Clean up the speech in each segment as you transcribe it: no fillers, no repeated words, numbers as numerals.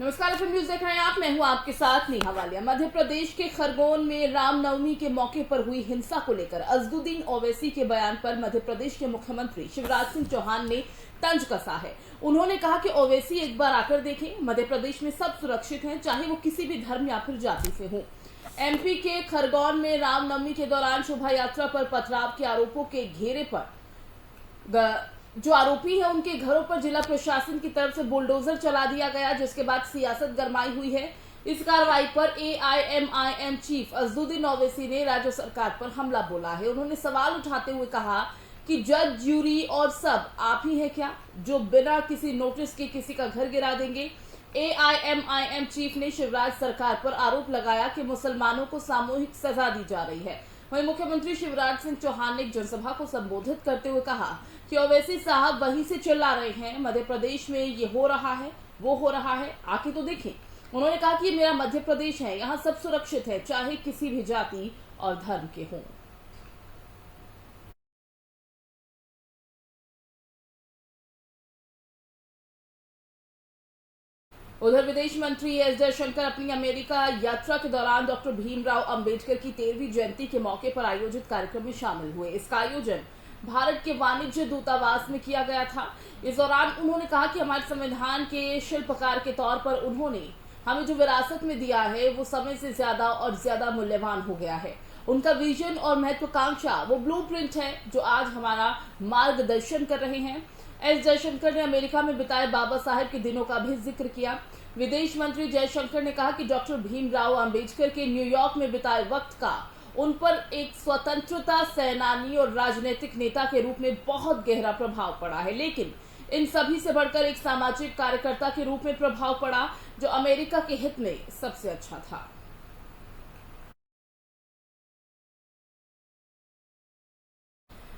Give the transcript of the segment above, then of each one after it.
नमस्कार, FM news देख रहे हैं आप। मैं हूं आपके साथ नेहा वालिया। मध्य प्रदेश के खरगोन में रामनवमी के मौके पर हुई हिंसा को लेकर अजदुद्दीन ओवैसी के बयान पर मध्य प्रदेश के मुख्यमंत्री शिवराज सिंह चौहान ने तंज कसा है। उन्होंने कहा कि ओवैसी एक बार आकर देखें, मध्य प्रदेश में सब सुरक्षित हैं, चाहे वो किसी भी धर्म या फिर जाति से हो। एमपी के खरगोन में रामनवमी के दौरान शोभा यात्रा पर पथराव के आरोपों के घेरे पर जो आरोपी है उनके घरों पर जिला प्रशासन की तरफ से बुलडोजर चला दिया गया, जिसके बाद सियासत गरमाई हुई है। इस कार्रवाई पर एआईएमआईएम चीफ अजदुद्दीन ओवैसी ने राज्य सरकार पर हमला बोला है। उन्होंने सवाल उठाते हुए कहा कि जज, ज्यूरी और सब आप ही है क्या, जो बिना किसी नोटिस के किसी का घर गिरा देंगे। एआईएमआईएम चीफ ने शिवराज सरकार पर आरोप लगाया कि मुसलमानों को सामूहिक सजा दी जा रही है। वहीं मुख्यमंत्री शिवराज सिंह चौहान ने एक जनसभा को संबोधित करते हुए कहा कि ओवैसी साहब वहीं से चिल्ला रहे हैं, मध्य प्रदेश में ये हो रहा है, वो हो रहा है, आके तो देखें। उन्होंने कहा कि ये मेरा मध्य प्रदेश है, यहाँ सब सुरक्षित है, चाहे किसी भी जाति और धर्म के हों। उधर विदेश मंत्री एस जयशंकर अपनी अमेरिका यात्रा के दौरान डॉक्टर भीमराव अंबेडकर की 13वीं जयंती के मौके पर आयोजित कार्यक्रम में शामिल हुए। इसका आयोजन भारत के वाणिज्य दूतावास में किया गया था। इस दौरान उन्होंने कहा कि हमारे संविधान के शिल्पकार के तौर पर उन्होंने हमें जो विरासत में दिया है वो समय से ज्यादा और ज्यादा मूल्यवान हो गया है। उनका विजन और महत्वाकांक्षा वो ब्लूप्रिंट है जो आज हमारा मार्गदर्शन कर रहे हैं। एस जयशंकर ने अमेरिका में बिताए बाबा साहेब के दिनों का भी जिक्र किया। विदेश मंत्री जयशंकर ने कहा कि डॉक्टर भीमराव अंबेडकर के न्यूयॉर्क में बिताए वक्त का उन पर एक स्वतंत्रता सेनानी और राजनीतिक नेता के रूप में बहुत गहरा प्रभाव पड़ा है, लेकिन इन सभी से बढ़कर एक सामाजिक कार्यकर्ता के रूप में प्रभाव पड़ा जो अमेरिका के हित में सबसे अच्छा था।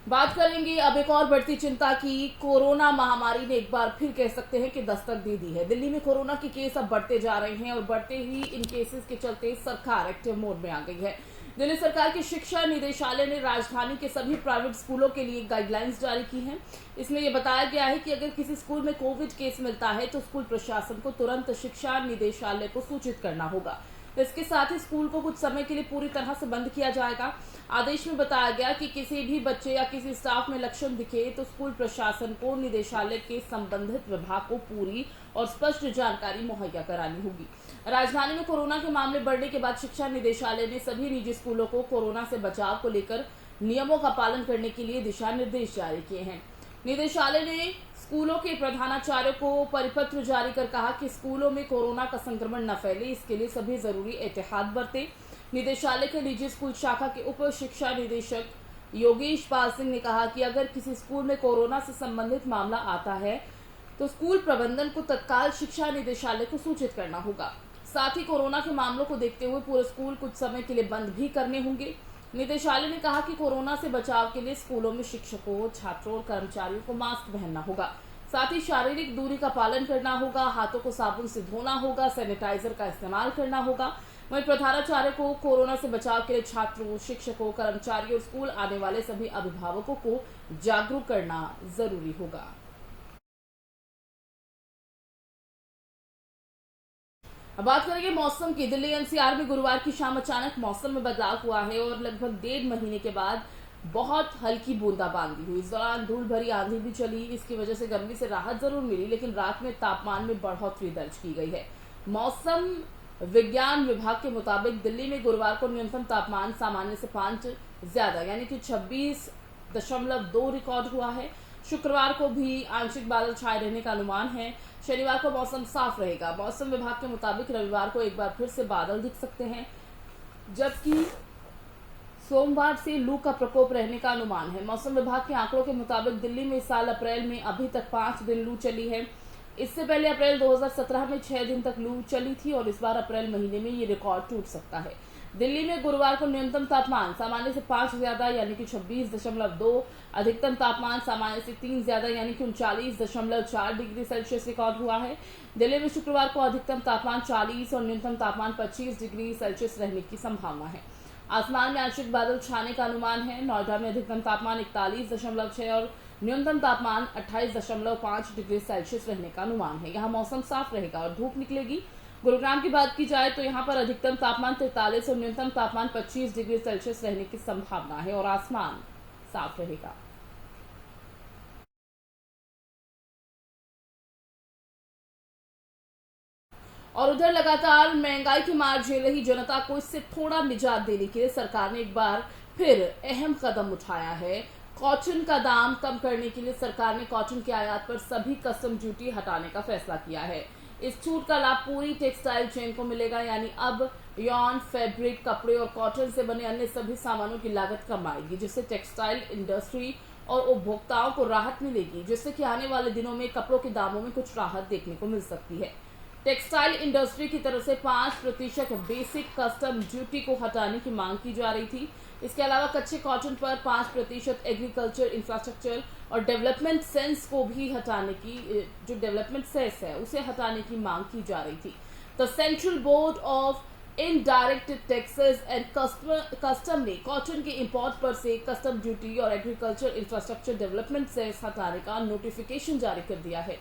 बात करेंगे अब एक और बढ़ती चिंता की। कोरोना महामारी ने एक बार फिर कह सकते हैं कि दस्तक दे दी है। दिल्ली में कोरोना के केस अब बढ़ते जा रहे हैं और बढ़ते ही इन केसेस के चलते सरकार एक्टिव मोड में आ गई है। दिल्ली सरकार के शिक्षा निदेशालय ने राजधानी के सभी प्राइवेट स्कूलों के लिए गाइडलाइंस जारी की हैं। इसमें यह बताया गया है कि अगर किसी स्कूल में कोविड केस मिलता है तो स्कूल प्रशासन को तुरंत शिक्षा निदेशालय को सूचित करना होगा। तो इसके साथ ही स्कूल को कुछ समय के लिए पूरी तरह से बंद किया जाएगा। आदेश में बताया गया कि किसी भी बच्चे या किसी स्टाफ में लक्षण दिखे तो स्कूल प्रशासन को निदेशालय के संबंधित विभाग को पूरी और स्पष्ट जानकारी मुहैया करानी होगी। राजधानी में कोरोना के मामले बढ़ने के बाद शिक्षा निदेशालय ने सभी निजी स्कूलों को कोरोना से बचाव को लेकर नियमों का पालन करने के लिए दिशा निर्देश जारी किए हैं। निदेशालय ने स्कूलों के प्रधानाचार्य को परिपत्र जारी कर कहा कि स्कूलों में कोरोना का संक्रमण न फैले, इसके लिए सभी जरूरी एहतियात बरतें। निदेशालय के निजी स्कूल शाखा के उप शिक्षा निदेशक योगेश पाल सिंह ने कहा कि अगर किसी स्कूल में कोरोना से संबंधित मामला आता है तो स्कूल प्रबंधन को तत्काल शिक्षा निदेशालय को सूचित करना होगा। साथ ही कोरोना के मामलों को देखते हुए पूरे स्कूल कुछ समय के लिए बंद भी करने होंगे। निदेशालय ने कहा कि कोरोना से बचाव के लिए स्कूलों में शिक्षकों, छात्रों और कर्मचारियों को मास्क पहनना होगा। साथ ही शारीरिक दूरी का पालन करना होगा, हाथों को साबुन से धोना होगा, सैनिटाइजर का इस्तेमाल करना होगा। वहीं प्रधानाचार्य को कोरोना से बचाव के लिए छात्रों, शिक्षकों, कर्मचारियों और स्कूल आने वाले सभी अभिभावकों को जागरूक करना जरूरी होगा। अब बात करेंगे मौसम की। दिल्ली एनसीआर में गुरुवार की शाम अचानक मौसम में बदलाव हुआ है और लगभग 1.5 महीने के बाद बहुत हल्की बूंदाबांदी हुई। इस दौरान धूल भरी आंधी भी चली। इसकी वजह से गर्मी से राहत जरूर मिली, लेकिन रात में तापमान में बढ़ोतरी दर्ज की गई है। मौसम विज्ञान विभाग के मुताबिक दिल्ली में गुरुवार को न्यूनतम तापमान सामान्य से 5 ज्यादा यानी कि 26.2 रिकॉर्ड हुआ है। शुक्रवार को भी आंशिक बादल छाए रहने का अनुमान है। शनिवार को मौसम साफ रहेगा। मौसम विभाग के मुताबिक रविवार को एक बार फिर से बादल दिख सकते हैं, जबकि सोमवार से लू का प्रकोप रहने का अनुमान है। मौसम विभाग के आंकड़ों के मुताबिक दिल्ली में इस साल अप्रैल में अभी तक 5 दिन लू चली है। इससे पहले अप्रैल 2017 में 6 दिन तक लू चली थी और इस बार अप्रैल महीने में ये रिकॉर्ड टूट सकता है। दिल्ली में गुरुवार को न्यूनतम तापमान सामान्य से 5 ज्यादा यानी कि 26.2, अधिकतम तापमान सामान्य से 3 ज्यादा यानी कि 39.4 डिग्री सेल्सियस रिकॉर्ड हुआ है। दिल्ली में शुक्रवार को अधिकतम तापमान 40 और न्यूनतम तापमान 25 डिग्री सेल्सियस रहने की संभावना है। आसमान में आंशिक बादल छाने का अनुमान है। नोएडा में अधिकतम तापमान 41.6 और न्यूनतम तापमान 28.5 डिग्री सेल्सियस रहने का अनुमान है। यहाँ मौसम साफ रहेगा और धूप निकलेगी। गुरुग्राम की बात की जाए तो यहाँ पर अधिकतम तापमान 43 और न्यूनतम तापमान 25 डिग्री सेल्सियस रहने की संभावना है और आसमान साफ रहेगा। और उधर लगातार महंगाई की मार झेल रही जनता को इससे थोड़ा निजात देने के लिए सरकार ने एक बार फिर अहम कदम उठाया है। कॉटन का दाम कम करने के लिए सरकार ने कॉटन के आयात पर सभी कस्टम ड्यूटी हटाने का फैसला किया है। इस छूट का लाभ पूरी टेक्सटाइल चेन को मिलेगा, यानी अब यॉन, फैब्रिक, कपड़े और कॉटन से बने अन्य सभी सामानों की लागत कम आएगी, जिससे टेक्सटाइल इंडस्ट्री और उपभोक्ताओं को राहत मिलेगी, जिससे कि आने वाले दिनों में कपड़ों के दामों में कुछ राहत देखने को मिल सकती है। टेक्सटाइल इंडस्ट्री की तरफ से 5% बेसिक कस्टम ड्यूटी को हटाने की मांग की जा रही थी। इसके अलावा कच्चे कॉटन पर 5% एग्रीकल्चर, इंफ्रास्ट्रक्चर और डेवलपमेंट सेस को भी हटाने की जो डेवलपमेंट सेस है उसे हटाने की मांग की जा रही थी। The central board of indirect taxes and custom ने कॉटन के इंपोर्ट पर से कस्टम ड्यूटी और एग्रीकल्चर इंफ्रास्ट्रक्चर डेवलपमेंट सेस हटाने का नोटिफिकेशन जारी कर दिया है।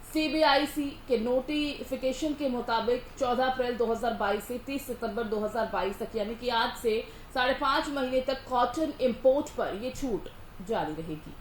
सीबीआईसी के नोटिफिकेशन के मुताबिक 14 अप्रैल 2022 से 30 सितंबर 2022 तक, यानी कि आज से 5.5 महीने तक कॉटन इंपोर्ट पर यह छूट जारी रहेगी।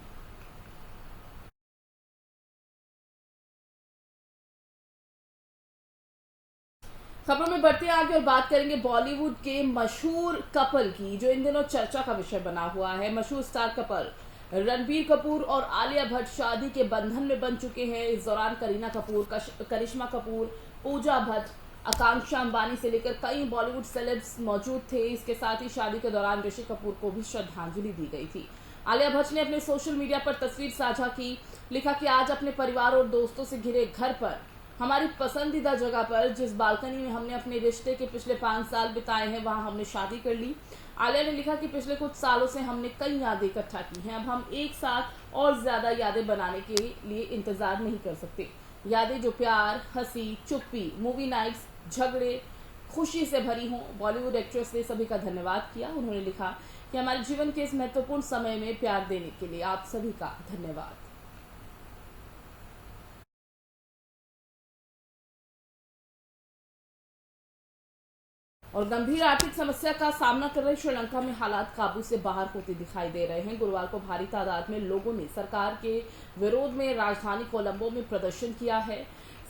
खबरों में बढ़ते आगे और बात करेंगे बॉलीवुड के मशहूर कपल की, जो इन दिनों चर्चा का विषय बना हुआ है। मशहूर स्टार कपल रणबीर कपूर और आलिया भट्ट शादी के बंधन में बन चुके हैं। इस दौरान करीना कपूर, करिश्मा कपूर, पूजा भट्ट, आकांक्षा अंबानी से लेकर कई बॉलीवुड सेलेब्स मौजूद थे। इसके साथ ही शादी के दौरान ऋषि कपूर को भी श्रद्धांजलि दी गई थी। आलिया भट्ट ने अपने सोशल मीडिया पर तस्वीर साझा की, लिखा कि आज अपने परिवार और दोस्तों से घिरे घर पर, हमारी पसंदीदा जगह पर, जिस बालकनी में हमने अपने रिश्ते के पिछले 5 साल बिताए हैं, वहां हमने शादी कर ली। आलिया ने लिखा कि पिछले कुछ सालों से हमने कई यादें इकट्ठा की हैं, अब हम एक साथ और ज्यादा यादें बनाने के लिए इंतजार नहीं कर सकते। यादें जो प्यार, हंसी, चुप्पी, मूवी नाइट्स, झगड़े, खुशी से भरी हों। बॉलीवुड एक्ट्रेस ने सभी का धन्यवाद किया। उन्होंने लिखा कि हमारे जीवन के इस महत्वपूर्ण समय में प्यार देने के लिए आप सभी का धन्यवाद। और गंभीर आर्थिक समस्या का सामना कर रहे श्रीलंका में हालात काबू से बाहर होते दिखाई दे रहे हैं। गुरुवार को भारी तादाद में लोगों ने सरकार के विरोध में राजधानी कोलंबो में प्रदर्शन किया है।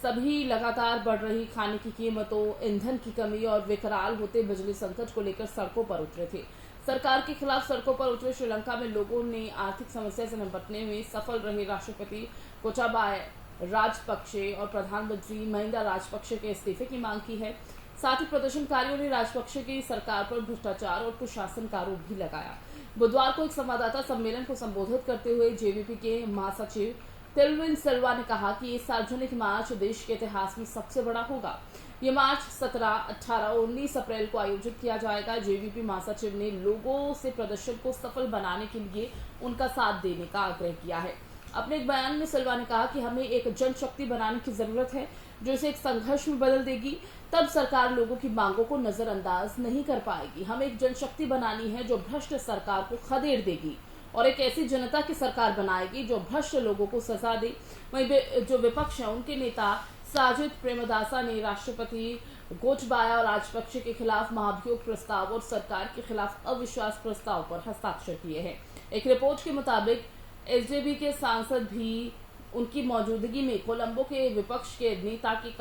सभी लगातार बढ़ रही खाने की कीमतों, ईंधन की कमी और विकराल होते बिजली संकट को लेकर सड़कों पर उतरे थे। सरकार के खिलाफ सड़कों पर उतरे श्रीलंका में लोगों ने आर्थिक समस्या से निपटने में सफल रहे राष्ट्रपति गोटाबाया राजपक्षे और प्रधानमंत्री महिंदा राजपक्षे के इस्तीफे की मांग की है। साथ ही प्रदर्शनकारियों ने राजपक्षे की सरकार पर भ्रष्टाचार और कुशासन का आरोप भी लगाया। बुधवार को एक संवाददाता सम्मेलन को संबोधित करते हुए जेवीपी के महासचिव तिलविन सिल्वा ने कहा कि ये सार्वजनिक मार्च देश के इतिहास में सबसे बड़ा होगा। ये मार्च 17, 18 और 19 अप्रैल को आयोजित किया जाएगा। जेवीपी महासचिव ने लोगों से प्रदर्शन को सफल बनाने के लिए उनका साथ देने का आग्रह किया है। अपने एक बयान में सिल्वा ने कहा कि हमें एक जनशक्ति बनाने की जरूरत है जो इसे एक संघर्ष में बदल देगी। तब सरकार लोगों की मांगों को नजरअंदाज नहीं कर पाएगी। हमें एक जनशक्ति बनानी है जो भ्रष्ट सरकार को खदेड़ देगी और एक ऐसी जनता की सरकार बनाएगी जो भ्रष्ट लोगों को सजा दे। वहीं जो विपक्ष है उनके नेता साजिद प्रेमदासा ने राष्ट्रपति गोटबाया और राजपक्षे के खिलाफ महाभियोग प्रस्ताव और सरकार के खिलाफ अविश्वास प्रस्ताव पर हस्ताक्षर किए हैं। एक रिपोर्ट के मुताबिक एसजेबी के सांसद भी उनकी मौजूदगी में कोलंबो के विपक्ष के नेता के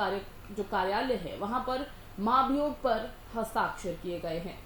कार्यालय है वहां पर महाभियोग पर हस्ताक्षर किए गए हैं।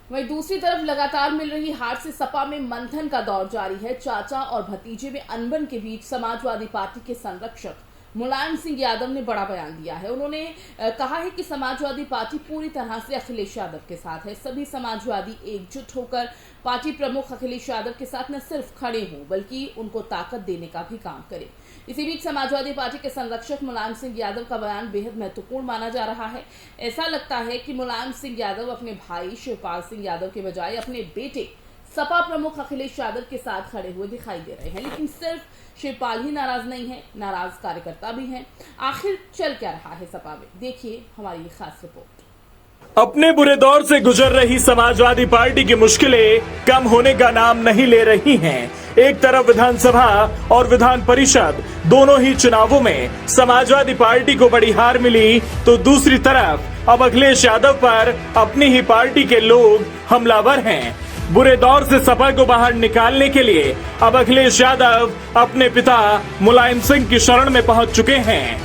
वहीं दूसरी तरफ लगातार मिल रही हार से सपा में मंथन का दौर जारी है। चाचा और भतीजे में अनबन के बीच समाजवादी पार्टी के संरक्षक मुलायम सिंह यादव ने बड़ा बयान दिया है। उन्होंने कहा है कि समाजवादी पार्टी पूरी तरह से अखिलेश यादव के साथ है। सभी समाजवादी एकजुट होकर पार्टी प्रमुख अखिलेश यादव के साथ न सिर्फ खड़े हों बल्कि उनको ताकत देने का भी काम करें। इसी बीच समाजवादी पार्टी के संरक्षक मुलायम सिंह यादव का बयान बेहद महत्वपूर्ण माना जा रहा है। ऐसा लगता है कि मुलायम सिंह यादव अपने भाई शिवपाल सिंह यादव के बजाय अपने बेटे सपा प्रमुख अखिलेश यादव के साथ खड़े हुए दिखाई दे रहे हैं। लेकिन सिर्फ शिवपाल ही नाराज नहीं है, नाराज कार्यकर्ता भी हैं। आखिर चल क्या रहा है सपा में, देखिए हमारी ये खास रिपोर्ट। अपने बुरे दौर से गुजर रही समाजवादी पार्टी की मुश्किलें कम होने का नाम नहीं ले रही हैं। एक तरफ विधानसभा और विधान परिषद दोनों ही चुनावों में समाजवादी पार्टी को बड़ी हार मिली, तो दूसरी तरफ अब अखिलेश यादव पर अपनी ही पार्टी के लोग हमलावर हैं। बुरे दौर से सपा को बाहर निकालने के लिए अब अखिलेश यादव अपने पिता मुलायम सिंह की शरण में पहुंच चुके हैं।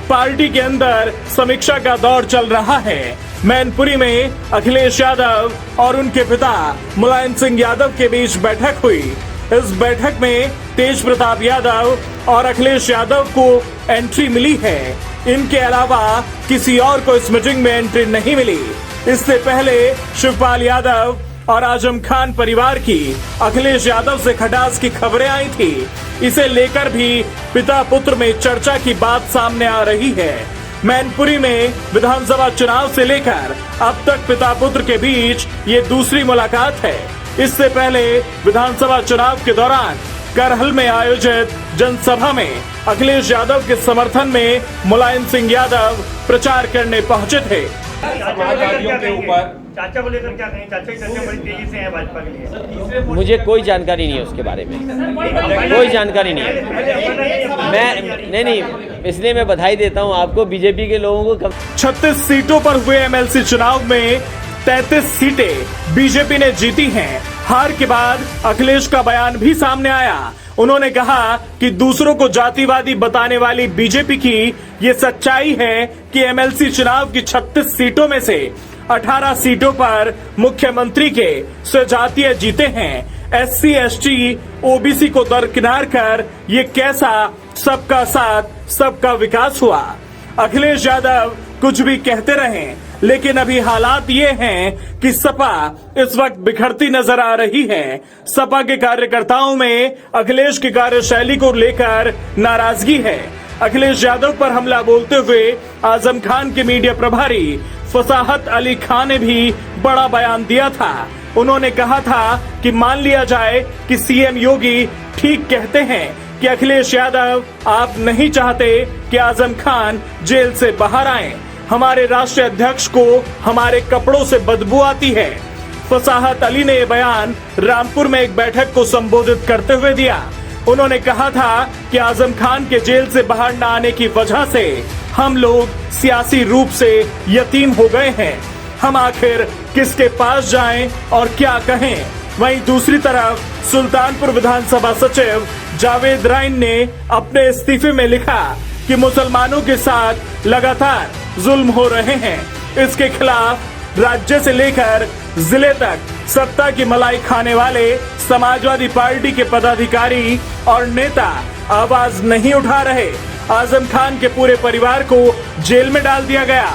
पार्टी के अंदर समीक्षा का दौर चल रहा है। मैनपुरी में अखिलेश यादव और उनके पिता मुलायम सिंह यादव के बीच बैठक हुई। इस बैठक में तेज प्रताप यादव और अखिलेश यादव को एंट्री मिली है। इनके अलावा किसी और को इस मीटिंग में एंट्री नहीं मिली। इससे पहले शिवपाल यादव और आजम खान परिवार की अखिलेश यादव से खटास की खबरें आई थी। इसे लेकर भी पिता पुत्र में चर्चा की बात सामने आ रही है। मैनपुरी में विधानसभा चुनाव से लेकर अब तक पिता पुत्र के बीच ये दूसरी मुलाकात है। इससे पहले विधानसभा चुनाव के दौरान करहल में आयोजित जनसभा में अखिलेश यादव के समर्थन में मुलायम सिंह यादव प्रचार करने पहुंचे थे। समाजवादियों के ऊपर चाचा को लेकर क्या कहें? चाचा की चर्चा बड़ी तेजी से है भाजपा के लिए। मुझे कोई जानकारी नहीं है उसके बारे में, कोई जानकारी नहीं है। मैं नहीं, इसलिए मैं बधाई देता हूं आपको, बीजेपी के लोगों को। 36 सीटों पर हुए एमएलसी चुनाव में 33 सीटें बीजेपी ने जीती हैं। हार के बाद अखिलेश का बयान भी सामने आया। उन्होंने कहा कि दूसरों को जातिवादी बताने वाली बीजेपी की ये सच्चाई है कि एमएलसी चुनाव की 36 सीटों में से 18 सीटों पर मुख्यमंत्री के स्वजातीय जीते हैं। एससी, एसटी, ओबीसी को दरकिनार कर ये कैसा सबका साथ सबका विकास हुआ। अखिलेश यादव कुछ भी कहते रहे, लेकिन अभी हालात ये हैं कि सपा इस वक्त बिखरती नजर आ रही है। सपा के कार्यकर्ताओं में अखिलेश की कार्यशैली को लेकर नाराजगी है। अखिलेश यादव पर हमला बोलते हुए आजम खान के मीडिया प्रभारी फसाहत अली खान ने भी बड़ा बयान दिया था। उन्होंने कहा था कि मान लिया जाए कि सीएम योगी ठीक कहते हैं कि अखिलेश यादव आप नहीं चाहते कि आजम खान जेल से बाहर आए। हमारे राष्ट्रीय अध्यक्ष को हमारे कपड़ों से बदबू आती है। फसाहत अली ने यह बयान रामपुर में एक बैठक को संबोधित करते हुए दिया। उन्होंने कहा था कि आजम खान के जेल से बाहर न आने की वजह से हम लोग सियासी रूप से यतीम हो गए हैं। हम आखिर किसके पास जाएं और क्या कहें। वहीं दूसरी तरफ सुल्तानपुर विधानसभा सचिव जावेद राइन ने अपने इस्तीफे में लिखा कि मुसलमानों के साथ लगातार जुल्म हो रहे हैं। इसके खिलाफ राज्य से लेकर जिले तक सत्ता की मलाई खाने वाले समाजवादी पार्टी के पदाधिकारी और नेता आवाज नहीं उठा रहे। आजम खान के पूरे परिवार को जेल में डाल दिया गया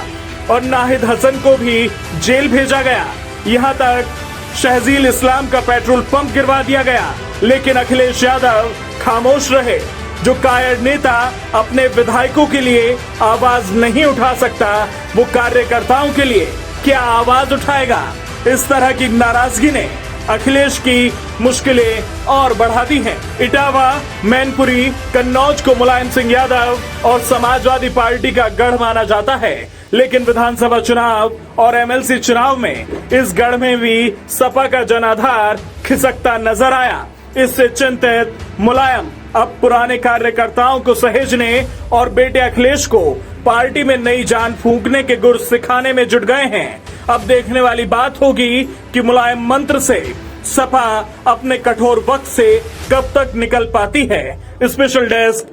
और नाहिद हसन को भी जेल भेजा गया। यहाँ तक शहजील इस्लाम का पेट्रोल पंप गिरवा दिया गया, लेकिन अखिलेश यादव खामोश रहे। जो कायर नेता अपने विधायकों के लिए आवाज नहीं उठा सकता, वो कार्यकर्ताओं के लिए क्या आवाज उठाएगा। इस तरह की नाराजगी ने अखिलेश की मुश्किलें और बढ़ा दी हैं। इटावा, मैनपुरी, कन्नौज को मुलायम सिंह यादव और समाजवादी पार्टी का गढ़ माना जाता है, लेकिन विधानसभा चुनाव और एमएलसी चुनाव में इस गढ़ में भी सपा का जनाधार खिसकता नजर आया। इससे चिंतित मुलायम अब पुराने कार्यकर्ताओं को सहेजने और बेटे अखिलेश को पार्टी में नई जान फूंकने के गुर सिखाने में जुट गए हैं। अब देखने वाली बात होगी कि मुलायम मंत्र से सपा अपने कठोर वक्त से कब तक निकल पाती है। Special desk.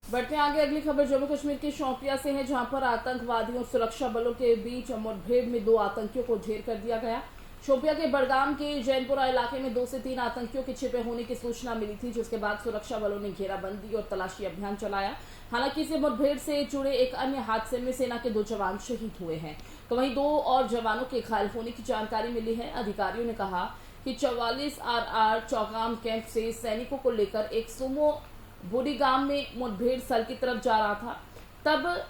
बढ़ते आगे, अगली खबर जम्मू कश्मीर के शोपियां से है, जहां पर आतंकवादियों और सुरक्षा बलों के बीच मुठभेड़ में 2 आतंकियों को ढेर कर दिया गया। शोपियां के बड़गाम के जैनपुरा इलाके में 2 से 3 आतंकियों के छिपे होने की सूचना मिली थी, जिसके बाद सुरक्षा बलों ने घेराबंदी और तलाशी अभियान चलाया। हालांकि इस मुठभेड़ से जुड़े एक अन्य हादसे में सेना के 2 जवान शहीद हुए हैं, तो वहीं 2 और जवानों के घायल होने की जानकारी मिली है। अधिकारियों ने कहा कि 44 RR चौगाम कैंप से सैनिकों को लेकर एक सुमो बुरीगाम में मुठभेड़ स्थल की तरफ जा रहा था, तब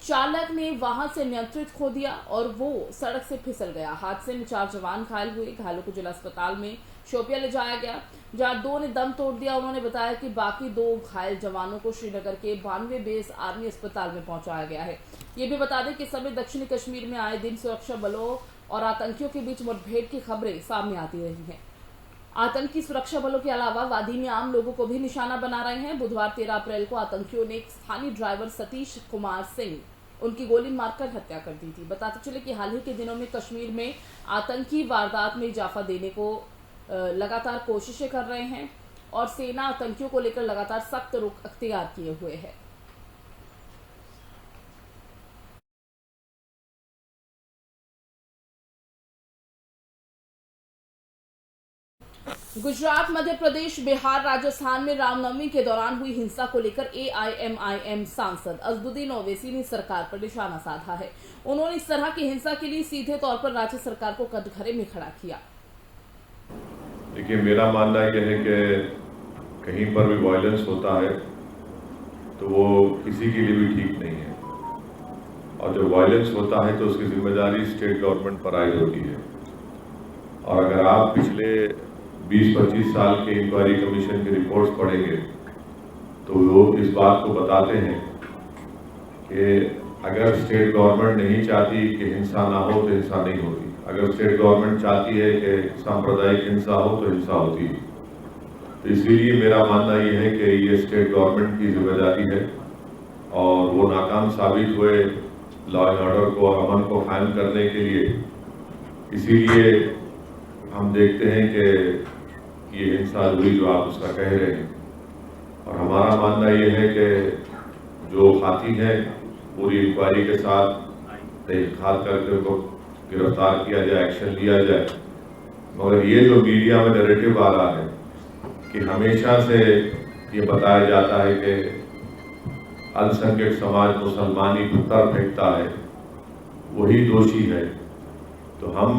चालक ने वाहन से नियंत्रित खो दिया और वो सड़क से फिसल गया। हादसे में 4 जवान घायल हुए। घायलों को जिला अस्पताल में शोपियां ले जाया गया, जहां 2 ने दम तोड़ दिया। उन्होंने बताया कि बाकी 2 घायल जवानों को श्रीनगर के 92 बेस आर्मी अस्पताल में पहुंचाया गया है। ये भी बता दें कि इस समय दक्षिणी कश्मीर में आए दिन सुरक्षा बलों और आतंकियों के बीच मुठभेड़ की खबरें सामने आती रही हैं। आतंकी सुरक्षा बलों के अलावा वादी में आम लोगों को भी निशाना बना रहे हैं। बुधवार 13 अप्रैल को आतंकियों ने एक स्थानीय ड्राइवर सतीश कुमार सिंह उनकी गोली मारकर हत्या कर दी थी। बताते चले कि हाल ही के दिनों में कश्मीर में आतंकी वारदात में इजाफा देने को लगातार कोशिशें कर रहे हैं और सेना आतंकियों को लेकर लगातार सख्त रुख अख्तियार किए हुए है। गुजरात, मध्य प्रदेश, बिहार, राजस्थान में रामनवमी के दौरान हुई हिंसा को लेकर AIMIM सांसद अजदुद्दीन ओवैसी ने सरकार पर निशाना साधा है। उन्होंने इस तरह की हिंसा के लिए सीधे तौर पर राज्य सरकार को कटघरे में खड़ा किया। देखिए, मेरा मानना यह है कि कहीं पर भी वायलेंस होता है तो वो किसी के लिए भी ठीक नहीं है, और जब वायलेंस होता है तो उसकी जिम्मेदारी स्टेट गवर्नमेंट पर आयद होती है। और अगर आप पिछले 20-25 साल के इंक्वायरी कमीशन की रिपोर्ट्स पढ़ेंगे तो वो इस बात को बताते हैं कि अगर स्टेट गवर्नमेंट नहीं चाहती कि हिंसा ना हो तो हिंसा नहीं होती। अगर स्टेट गवर्नमेंट चाहती है कि सांप्रदायिक हिंसा हो तो हिंसा होती है। तो इसीलिए मेरा मानना ये है कि ये स्टेट गवर्नमेंट की जिम्मेदारी है, और वो नाकाम साबित हुए लॉ एंड ऑर्डर को और अमन को कायम करने के लिए। इसीलिए हम देखते हैं कि ये हिंसा हुई जो आप उसका कह रहे हैं, और हमारा मानना ये है कि जो खाती हैं पूरी इंक्वायरी के साथ तहकीकात करके उनको गिरफ्तार किया जाए, एक्शन लिया जाए। मगर ये जो मीडिया में नैरेटिव आ रहा है कि हमेशा से ये बताया जाता है कि अल्पसंख्यक समाज मुसलमानी पत्थर फेंकता है, वही दोषी है, तो हम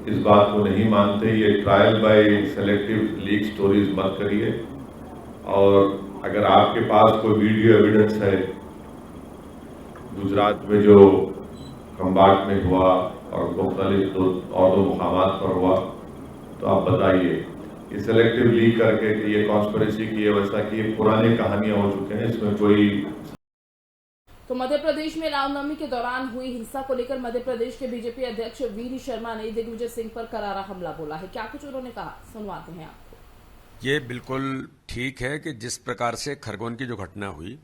इस बात को नहीं मानते। ये trial by selective leak stories मत करिए। और अगर आपके पास कोई वीडियो एविडेंस है गुजरात में जो खंबाट में हुआ और मुख्तलिफ और दो मुकामात पर हुआ, तो आप बताइए। ये सेलेक्टिव लीक करके कि ये कॉन्स्पिरेसी की है, वैसा की, पुरानी कहानियां हो चुके हैं, इसमें कोई। तो मध्य प्रदेश में रामनवमी के दौरान हुई हिंसा को लेकर मध्य प्रदेश के बीजेपी अध्यक्ष वीरी शर्मा ने दिग्विजय सिंह पर करारा हमला बोला है। क्या कुछ उन्होंने कहा, सुनवाते हैं आपको। ये बिल्कुल ठीक है कि जिस प्रकार से खरगोन की जो घटना हुई,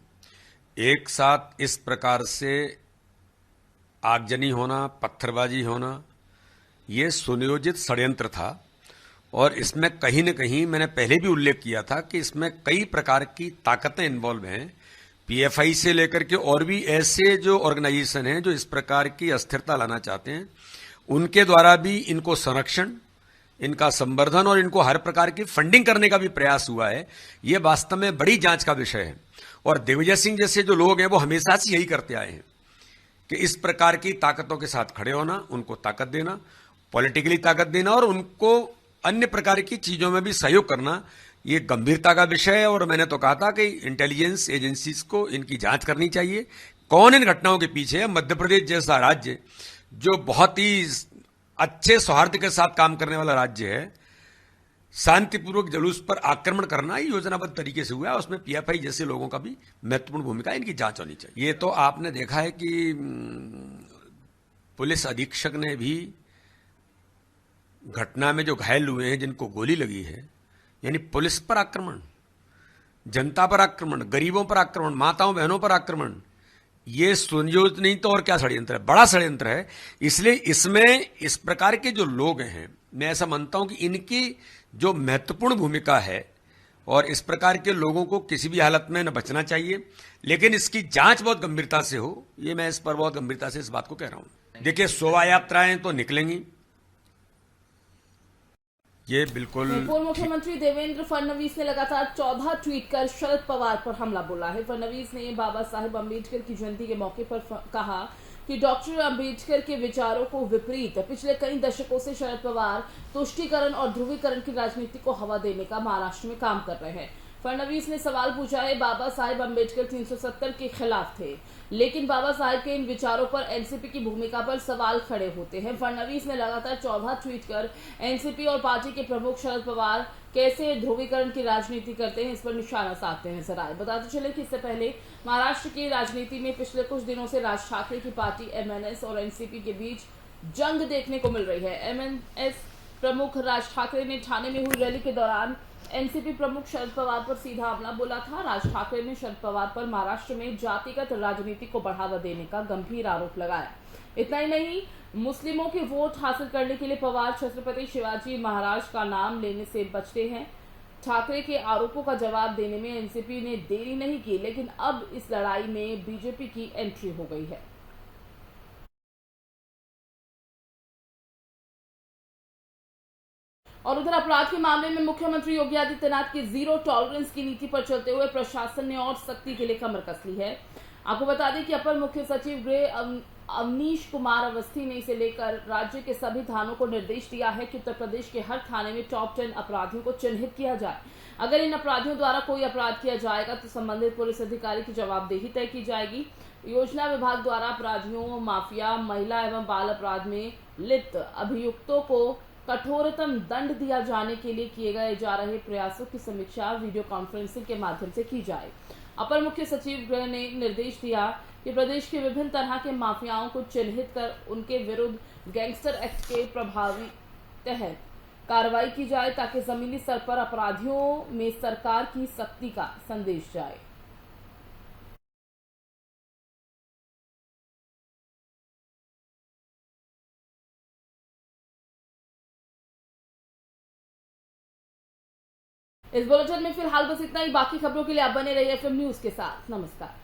एक साथ इस प्रकार से आगजनी होना, पत्थरबाजी होना, ये सुनियोजित षड्यंत्र था। और इसमें कहीं न कहीं मैंने पहले भी उल्लेख किया था कि इसमें कई प्रकार की ताकतें इन्वॉल्व हैं, PFI से लेकर के और भी ऐसे जो ऑर्गेनाइजेशन हैं जो इस प्रकार की अस्थिरता लाना चाहते हैं, उनके द्वारा भी इनको संरक्षण, इनका संवर्धन और इनको हर प्रकार की फंडिंग करने का भी प्रयास हुआ है। ये वास्तव में बड़ी जांच का विषय है। और दिग्विजय सिंह जैसे जो लोग हैं वो हमेशा से यही करते आए हैं कि इस प्रकार की ताकतों के साथ खड़े होना, उनको ताकत देना, पॉलिटिकली ताकत देना और उनको अन्य प्रकार की चीजों में भी सहयोग करना, ये गंभीरता का विषय है। और मैंने तो कहा था कि इंटेलिजेंस एजेंसीज को इनकी जांच करनी चाहिए, कौन इन घटनाओं के पीछे है। मध्य प्रदेश जैसा राज्य जो बहुत ही अच्छे सौहार्द के साथ काम करने वाला राज्य है, शांतिपूर्वक जुलूस पर आक्रमण करना ही योजनाबद्ध तरीके से हुआ है। उसमें PFI जैसे लोगों का भी महत्वपूर्ण भूमिका है, इनकी जांच होनी चाहिए। ये तो आपने देखा है कि पुलिस अधीक्षक ने भी घटना में जो घायल हुए हैं, जिनको गोली लगी है, यानी पुलिस पर आक्रमण, जनता पर आक्रमण, गरीबों पर आक्रमण, माताओं बहनों पर आक्रमण, ये सुनियोजित नहीं तो और क्या षड्यंत्र है, बड़ा षड्यंत्र है। इसलिए इसमें इस प्रकार के जो लोग हैं, मैं ऐसा मानता हूं कि इनकी जो महत्वपूर्ण भूमिका है और इस प्रकार के लोगों को किसी भी हालत में न बचना चाहिए, लेकिन इसकी जांच बहुत गंभीरता से हो। ये मैं इस पर बहुत गंभीरता से इस बात को कह रहा हूं। देखिए, शोभा यात्राएं तो निकलेंगी, ये बिल्कुल। पूर्व मुख्यमंत्री देवेंद्र फडणवीस ने लगातार 14 ट्वीट कर शरद पवार पर हमला बोला है। फडणवीस ने बाबा साहेब अम्बेडकर की जयंती के मौके पर कहा कि डॉक्टर अम्बेडकर के विचारों को विपरीत पिछले कई दशकों से शरद पवार तुष्टीकरण और ध्रुवीकरण की राजनीति को हवा देने का महाराष्ट्र में काम कर रहे हैं। फडणवीस ने सवाल पूछा है, बाबा साहेब अम्बेडकर 370 के खिलाफ थे, लेकिन बाबा साहेब के इन विचारों पर एनसीपी की भूमिका पर सवाल खड़े होते हैं। फडणवीस ने लगातार 14 ट्वीट कर एनसीपी और पार्टी के प्रमुख शरद पवार कैसे ध्रुवीकरण की राजनीति करते हैं, इस पर निशाना साधते नजर आए। बताते चले कि इससे पहले महाराष्ट्र की राजनीति में पिछले कुछ दिनों से राज ठाकरे की पार्टी एमएनएस और एनसीपी के बीच जंग देखने को मिल रही है। एमएनएस प्रमुख राज ठाकरे ने ठाणे में हुई रैली के दौरान एनसीपी प्रमुख शरद पवार पर सीधा हमला बोला था। राज ठाकरे ने शरद पवार पर महाराष्ट्र में जातिगत राजनीति को बढ़ावा देने का गंभीर आरोप लगाया। इतना ही नहीं, मुस्लिमों के वोट हासिल करने के लिए पवार छत्रपति शिवाजी महाराज का नाम लेने से बचते हैं। ठाकरे के आरोपों का जवाब देने में एनसीपी ने देरी नहीं की, लेकिन अब इस लड़ाई में बीजेपी की एंट्री हो गई है। और उधर अपराध के मामले में मुख्यमंत्री योगी आदित्यनाथ की जीरो टॉलरेंस की नीति पर चलते हुए प्रशासन ने और सख्ती के लिए कमर कस ली है। आपको बता दें कि अपर मुख्य सचिव गृह अवनीश कुमार अवस्थी ने इसे लेकर राज्य के सभी थानों को निर्देश दिया है कि उत्तर प्रदेश के हर थाने में टॉप 10 अपराधियों को चिन्हित किया जाए। अगर इन अपराधियों द्वारा कोई अपराध किया जाएगा तो संबंधित पुलिस अधिकारी की जवाबदेही तय की जाएगी। योजना विभाग द्वारा अपराधियों, माफिया, महिला एवं बाल अपराध में लिप्त अभियुक्तों को कठोरतम दंड दिया जाने के लिए किए गए जा रहे प्रयासों की समीक्षा वीडियो कॉन्फ्रेंसिंग के माध्यम से की जाए। अपर मुख्य सचिव गृह ने निर्देश दिया कि प्रदेश के विभिन्न तरह के माफियाओं को चिन्हित कर उनके विरुद्ध गैंगस्टर एक्ट के प्रभावी तहत कार्रवाई की जाए, ताकि जमीनी स्तर पर अपराधियों में सरकार की सख्ती का संदेश जाए। इस बुलेटिन में फिलहाल बस इतना ही। बाकी खबरों के लिए आप बने रहिए एफएम न्यूज के साथ। नमस्कार।